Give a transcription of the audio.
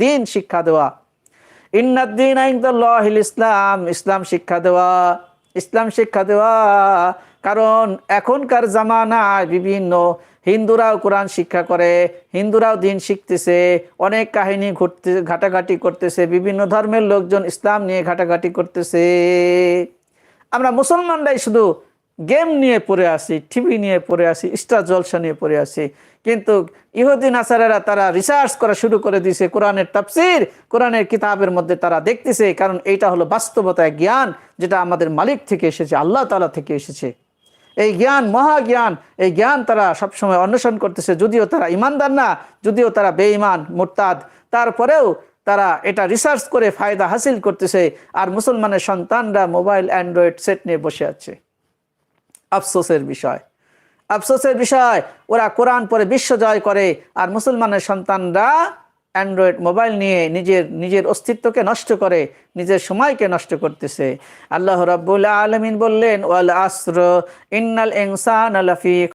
দিন শিক্ষা দেওয়া। ইন্নাদ-দীনা ইনদাল্লাহিল ইসলাম, ইসলাম শিক্ষা দেওয়া, ইসলাম শিক্ষা দেওয়া। কারণ এখনকার জামানায় বিভিন্ন হিন্দুরাও কোরআন শিক্ষা করে, হিন্দুরাও দিন শিখতেছে, অনেক কাহিনী ঘাটাঘাটি করতেছে, বিভিন্ন ধর্মের লোকজন ইসলাম নিয়ে ঘাটাঘাটি করতেছে। আমরা মুসলমানরাই শুধু গেম নিয়ে পড়ে আসি, টিভি নিয়ে পড়ে আসি, স্টার জলসা নিয়ে পড়ে আসি। কিন্তু ইহুদি নাসারারা তারা রিসার্চ করা শুরু করে দিয়েছে, কোরআনের তাফসীর, কোরআনের কিতাবের মধ্যে তারা দেখতেছে। কারণ এইটা হলো বাস্তবতা জ্ঞান, যেটা আমাদের মালিক থেকে এসেছে, আল্লাহ তাআলা থেকে এসেছে। এই জ্ঞান মহাজ্ঞান, এই জ্ঞান তারা সবসময় অন্বেষণ করতেছে। যদিও তারা ইমানদার না, যদিও তারা বেঈমান মুরতাদ, তারপরেও তারা এটা রিসার্চ করে ফায়দা হাসিল করতেছে। আর মুসলমানের সন্তানরা মোবাইল অ্যান্ড্রয়েড সেট নিয়ে বসে আছে। আফসোসের বিষয়, আফসোসের বিষয়, ওরা কোরআন পড়ে বিশ্ব জয় করে, আর মুসলমানের সন্তানরা অ্যান্ড্রয়েড মোবাইল নিয়ে নিজের অস্তিত্বকে নষ্ট করে, নিজের সময়কে নষ্ট করতেছে। আল্লাহ রাব্বুল আলামিন বললেন, ওয়াল আসর ইন্নাল ইনসানা লাফি